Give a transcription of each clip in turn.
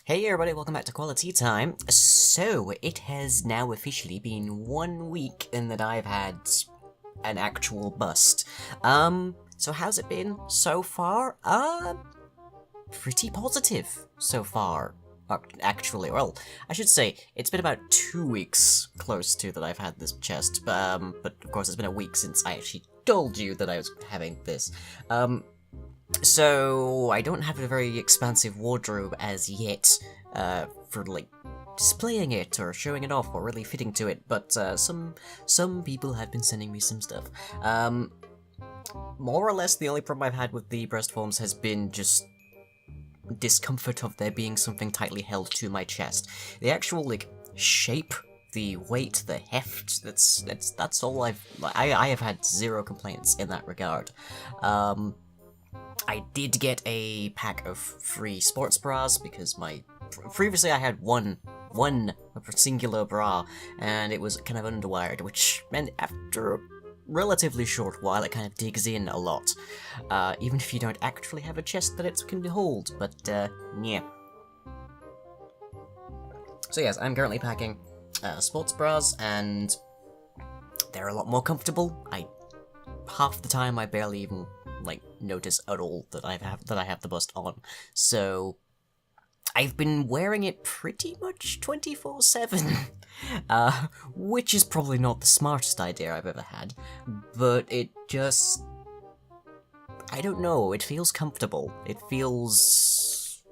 Hey everybody, welcome back to Quali-Tea time. So, it has now officially been 1 week in that I've had an actual bust. So how's it been so far? Pretty positive so far. Actually, well, I should say, it's been about 2 weeks close to that I've had this chest, but of course it's been a week since I actually told you that I was having this. So, I don't have a very expansive wardrobe as yet, for, like, displaying it or showing it off or really fitting to it, but, some people have been sending me some stuff. More or less the only problem I've had with the breast forms has been just discomfort of there being something tightly held to my chest. The actual, like, shape, the weight, the heft, that's all I have had zero complaints in that regard. I did get a pack of free sports bras because previously I had one singular bra and it was kind of underwired, which meant after a relatively short while it kind of digs in a lot, even if you don't actually have a chest that it can hold, but yeah. So yes, I'm currently packing sports bras and they're a lot more comfortable. Half the time I barely even notice at all that I have the bust on. So I've been wearing it pretty much 24/7, which is probably not the smartest idea I've ever had, but it just, I don't know, it feels comfortable. It feels,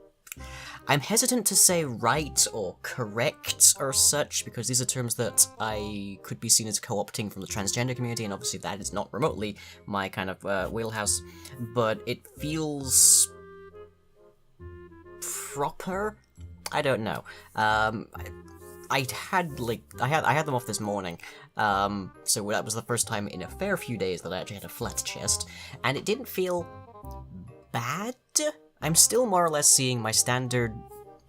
I'm hesitant to say right or correct or such, because these are terms that I could be seen as co-opting from the transgender community, and obviously that is not remotely my kind of wheelhouse, but it feels proper? I don't know. I had them off this morning, so that was the first time in a fair few days that I actually had a flat chest, and it didn't feel bad. I'm still more or less seeing my standard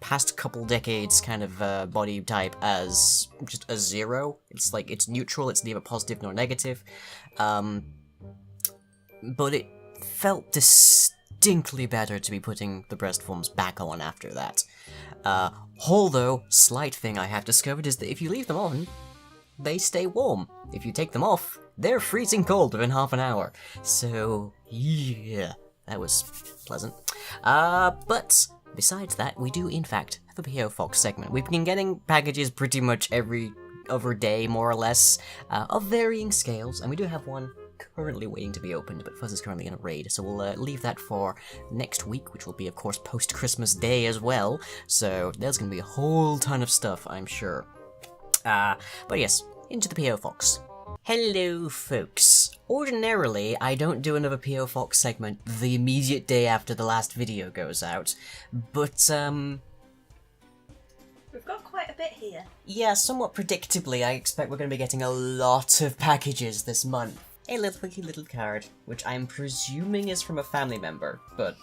past couple decades kind of body type as just a 0. It's like, it's neutral, it's neither positive nor negative. But it felt distinctly better to be putting the breast forms back on after that. Although, slight thing I have discovered is that if you leave them on, they stay warm. If you take them off, they're freezing cold within half an hour. So, yeah. That was pleasant. But besides that, we do in fact have a P.O. Fox segment. We've been getting packages pretty much every other day, more or less, of varying scales, and we do have one currently waiting to be opened, but Fuzz is currently in a raid, so we'll leave that for next week, which will be, of course, post-Christmas Day as well, so there's gonna be a whole ton of stuff, I'm sure. But yes, into the P.O. Fox. Hello, folks. Ordinarily, I don't do another P.O. Fox segment the immediate day after the last video goes out, but, we've got quite a bit here. yeah, somewhat predictably, I expect we're going to be getting a lot of packages this month. A little card, which I'm presuming is from a family member, but...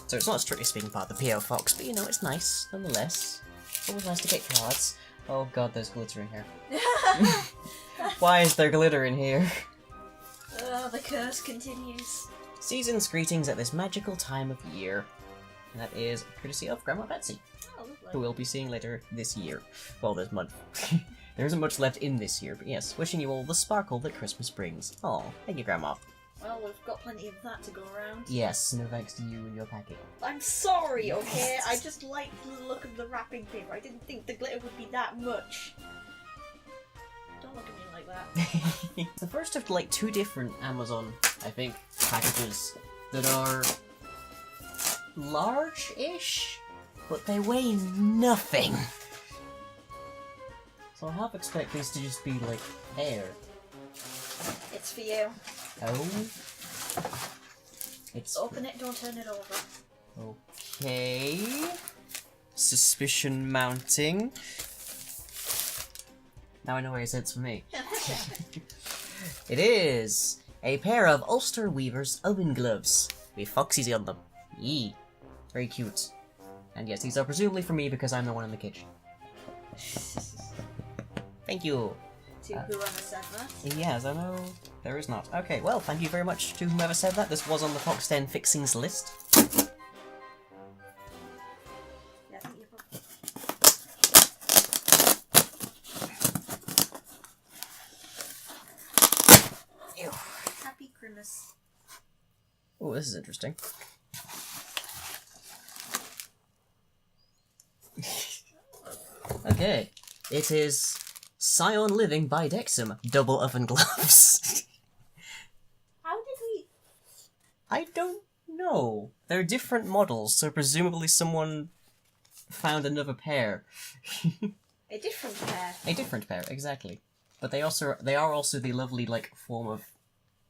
So it's not strictly speaking part of the P.O. Fox, but you know, it's nice, nonetheless. It's always nice to get cards. Oh god, there's glitter in here. Why is there glitter in here? The curse continues. Season's greetings at this magical time of year. And that is courtesy of Grandma Betsy, Oh, lovely. who we'll be seeing later this year. Well, this month. There isn't much left in this year, but yes, wishing you all the sparkle that Christmas brings. Aw, thank you, Grandma. Well, we've got plenty of that to go around. Yes, no thanks to you and your packing. I'm sorry, okay? I just liked the look of the wrapping paper. I didn't think the glitter would be that much. Don't look at me like that. It's the first of, like, 2 different Amazon, I think, packages that are large-ish, but they weigh nothing. So I half expect these to just be, like, air. It's for you. Oh? It's... Open it, don't turn it over. Okay. Suspicion mounting. Now I know why you said it's for me. It is a pair of Ulster Weaver's oven gloves with foxies on them. Yee. Very cute. And yes, these are presumably for me because I'm the one in the kitchen. Thank you. To whoever said that. Yes, I know. There is not. Okay, well, thank you very much to whoever said that. This was on the Fox 10 fixings list. Yeah, I think you goodness. Oh, this is interesting. Okay. It is Scion Living by Dexum. Double oven gloves. How did we... I don't know. They're different models, so presumably someone found another pair. A different pair. A different pair, exactly. But they are also the lovely, like, form of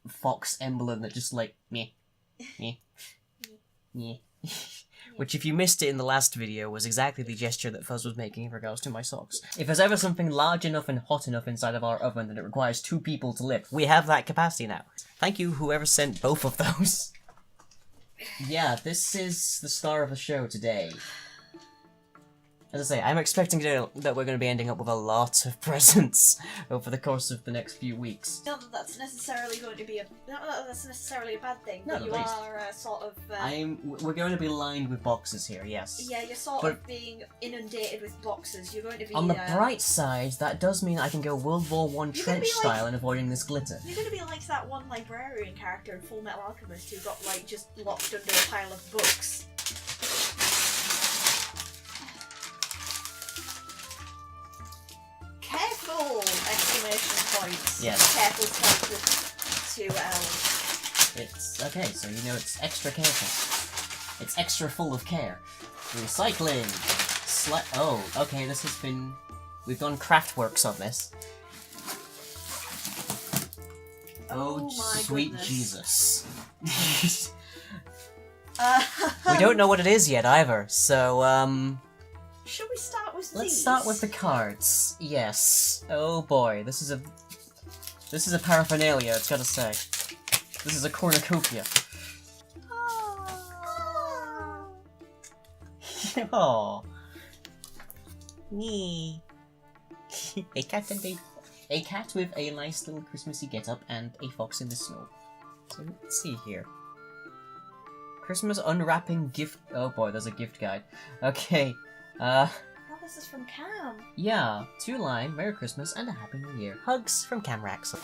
fox emblem that just, like, meh, meh, meh. Which, if you missed it in the last video, was exactly the gesture that Fuzz was making in regards to my socks. If there's ever something large enough and hot enough inside of our oven that it requires 2 people to lift, we have that capacity now. Thank you, whoever sent both of those. Yeah, this is the star of the show today. As I say, I'm expecting that we're going to be ending up with a lot of presents over the course of the next few weeks. Not that that's necessarily going to be not that that's necessarily a bad thing, No, but you at least. are sort of... We're going to be lined with boxes here, yes. Yeah, you're sort But- of being inundated with boxes. You're going to be... On the bright side, that does mean I can go World War I You're gonna trench be like- style and avoiding this glitter. You're going to be like that one librarian character in Full Metal Alchemist who got, like, just locked under a pile of books. Careful! Exclamation points. Yes. Careful spelled with 2 L's. It's okay, so you know it's extra careful. It's extra full of care. Recycling! Oh, okay, this has been... We've done Craftworks on this. Oh, my sweet goodness. Jesus. We don't know what it is yet either, so, Should we start with let's these? start with the cards. Yes. Oh boy, this is a paraphernalia, it's gotta say. This is a cornucopia. Oh. Nee. A cat with a nice little Christmassy get-up and a fox in the snow. So let's see here. Christmas unwrapping gift. Oh boy, there's a gift guide. Okay. Oh, this is from Cam. Yeah. 2-line, Merry Christmas and a Happy New Year. Hugs from Camrax.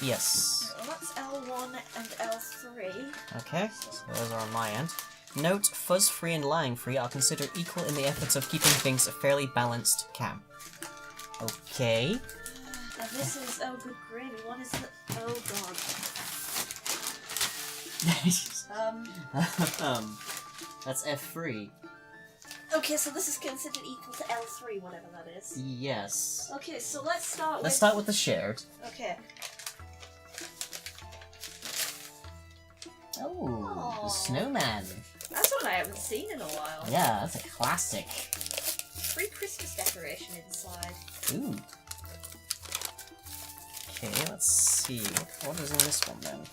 Yes. Well, that's L1 and L3. Okay, so those are on my end. Note, fuzz-free and lying-free are considered equal in the efforts of keeping things a fairly balanced cam. Okay. Now this is... Oh, good gravy. What is the... Oh, God. That's F3. Okay, so this is considered equal to L3, whatever that is. Yes. Okay, so let's start Let's start with the shared. Okay. Oh, Aww. the snowman. That's one I haven't seen in a while. Yeah, that's a classic. Free Christmas decoration inside. Ooh. Okay, let's see. What is in this one then?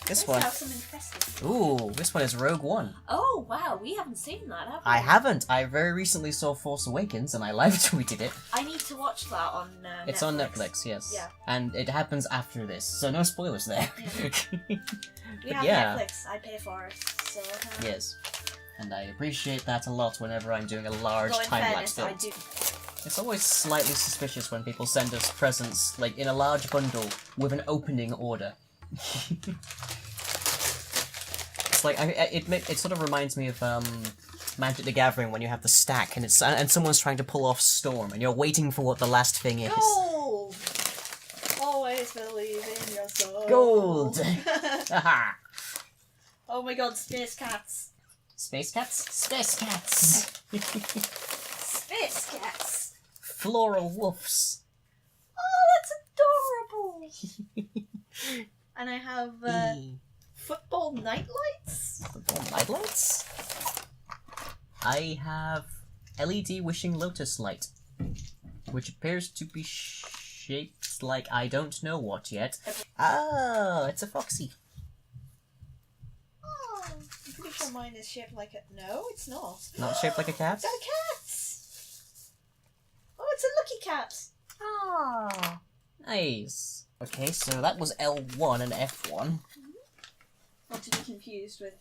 This Let's one. have some impressive. Ooh, this one is Rogue One. Oh, wow, we haven't seen that, have we? I haven't. I very recently saw Force Awakens and I live tweeted it. I need to watch that on Netflix. It's on Netflix, yes. Yeah. And it happens after this, so no spoilers there. We have yeah. Netflix, I pay for it, so... Yes. And I appreciate that a lot whenever I'm doing a large Though in time-lapse fairness, film. I do. It's always slightly suspicious when people send us presents, like, in a large bundle with an opening order. It's like, it sort of reminds me of, Magic the Gathering when you have the stack and someone's trying to pull off Storm and you're waiting for what the last thing is. Gold! Always believe in your soul. Gold! Haha! Oh my god, space cats. Space cats? Space cats! Space cats! Floral wolves. Oh, that's adorable! And I have, football nightlights? Football nightlights? I have LED wishing lotus light, which appears to be shaped like I don't know what yet. Oh, it's a foxy. Oh, I'm pretty sure mine is shaped like a... No, it's not. Not shaped like a cat? It's got a cat! Oh, it's a lucky cat! Ah, nice. Okay, so that was L1 and F1. Not to be confused with...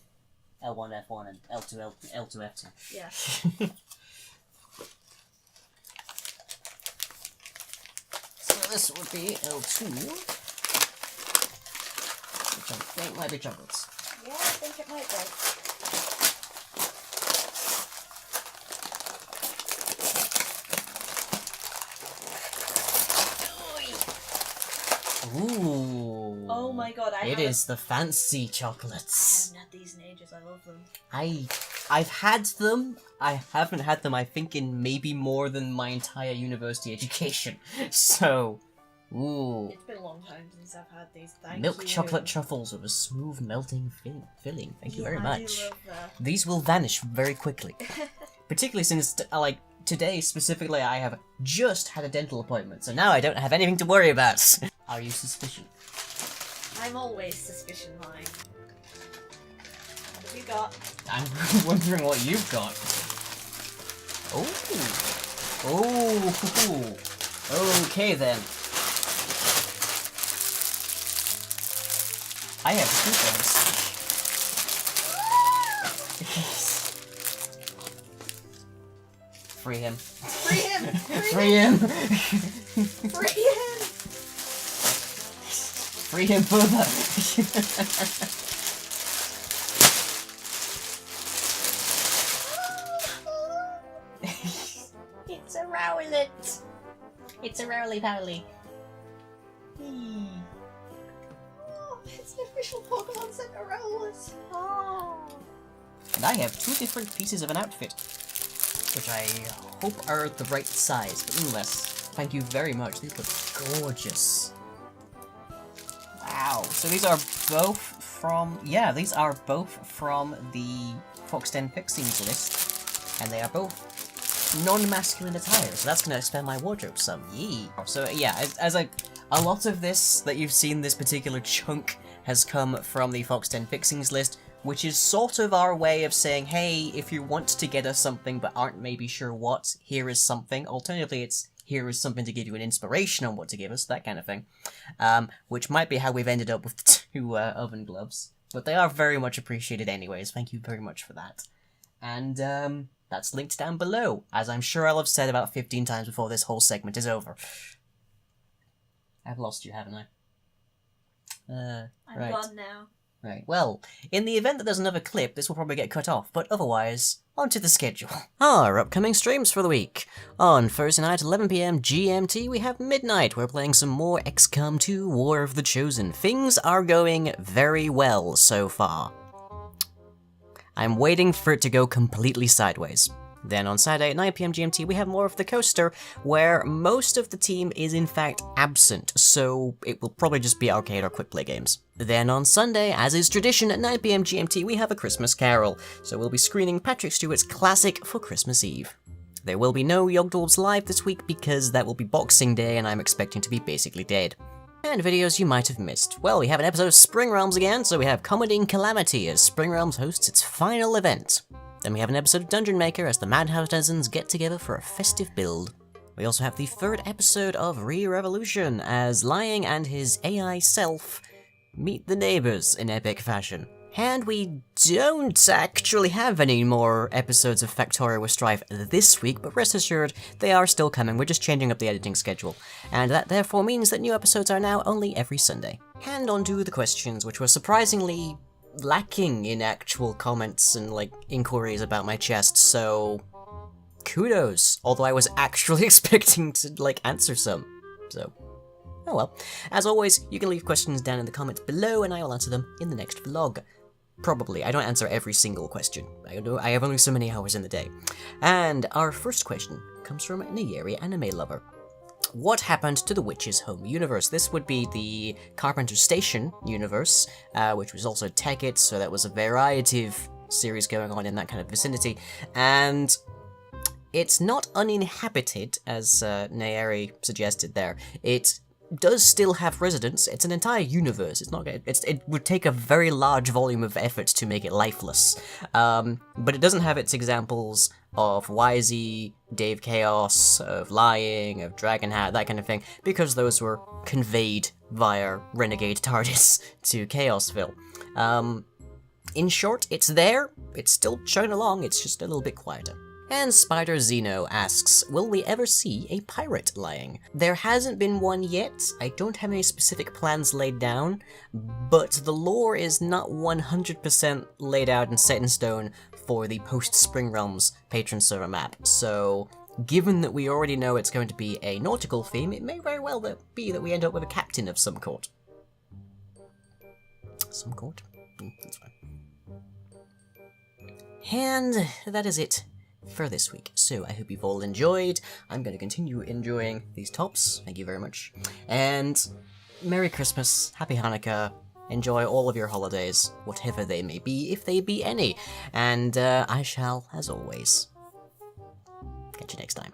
L1, F1, and L2, F2. Yeah. So this would be L2. think might be chocolates. Yeah, I think it might be. Ooh. Oh my god, It is the fancy chocolates. I haven't had these in ages, I love them. I've had them. I haven't had them, I think, in maybe more than my entire university education. So, ooh. It's been a long time since I've had these, thank Milk you. chocolate truffles with a smooth melting filling. Thank you very much. I love that. These will vanish very quickly. Particularly since, like, today specifically I have just had a dental appointment, so now I don't have anything to worry about. Are you suspicious? I'm always suspicion-line. What have you got? I'm wondering what you've got. Oh. Oh. Okay then. I have two things. Free him. Free him! Free him! Free him! Free him further! It's a Rowlet! It's a roly-poly. Oh, it's an official Pokemon Center Rowlet! Oh. And I have two different pieces of an outfit, which I hope are the right size, but nonetheless, thank you very much. These look gorgeous. Wow. So these are both from, yeah, these are both from the Fox Den Fixings list, and they are both non-masculine attire, so that's going to expand my wardrobe some. Yee. So yeah, as a lot of this that you've seen, this particular chunk has come from the Fox Den Fixings list, which is sort of our way of saying, hey, if you want to get us something but aren't maybe sure what, here is something. Alternatively, it's here is something to give you an inspiration on what to give us, that kind of thing. Which might be how we've ended up with the two oven gloves. But they are very much appreciated anyways, thank you very much for that. And that's linked down below, as I'm sure I'll have said about 15 times before this whole segment is over. I've lost you, haven't I? I'm right. gone now. Right, well, in the event that there's another clip, this will probably get cut off, but otherwise, onto the schedule. Our upcoming streams for the week. On Thursday night, 11 PM GMT, we have Midnight. We're playing some more XCOM 2 War of the Chosen. Things are going very well so far. I'm waiting for it to go completely sideways. Then on Saturday at 9 PM GMT, we have more of the Coaster, where most of the team is in fact absent, so it will probably just be arcade or quick play games. Then on Sunday, as is tradition at 9 PM GMT, we have A Christmas Carol, so we'll be screening Patrick Stewart's classic for Christmas Eve. There will be no Yogdorps live this week because that will be Boxing Day and I'm expecting to be basically dead. And videos you might have missed. Well, we have an episode of Spring Realms again, so we have Comedy and Calamity as Spring Realms hosts its final event. Then we have an episode of Dungeon Maker as the Madhouse Denizens get together for a festive build. We also have the third episode of Re-Revolution as Lying and his AI self meet the neighbors in epic fashion. And we don't actually have any more episodes of Factorio with Strife this week, but rest assured, they are still coming. We're just changing up the editing schedule. And that therefore means that new episodes are now only every Sunday. And on to the questions, which were surprisingly lacking in actual comments and, like, inquiries about my chest, so kudos. Although I was actually expecting to, like, answer some. So, oh well. As always, you can leave questions down in the comments below and I will answer them in the next vlog. Probably. I don't answer every single question. I have only so many hours in the day. And our first question comes from Nayeri Anime Lover. What happened to the Witch's Home universe? This would be the Carpenter Station universe, which was also Tekkit, so that was a variety of series going on in that kind of vicinity. And it's not uninhabited, as Nayeri suggested there. It does still have residents. It's an entire universe. It's not. It would take a very large volume of effort to make it lifeless. But it doesn't have its examples of Wisey, Dave Chaos, of Lying, of Dragonhat, that kind of thing, because those were conveyed via Renegade TARDIS to Chaosville. In short, it's there. It's still chugging along. It's just a little bit quieter. And Spider Zeno asks, will we ever see a pirate lying? There hasn't been one yet. I don't have any specific plans laid down, but the lore is not 100% laid out and set in stone for the post-Spring Realms patron server map, so given that we already know it's going to be a nautical theme, it may very well be that we end up with a captain of some court. Some court? That's fine. And that is it for this week. So I hope you've all enjoyed. I'm going to continue enjoying these tops. Thank you very much. And Merry Christmas, Happy Hanukkah, enjoy all of your holidays, whatever they may be, if they be any. And I shall, as always, catch you next time.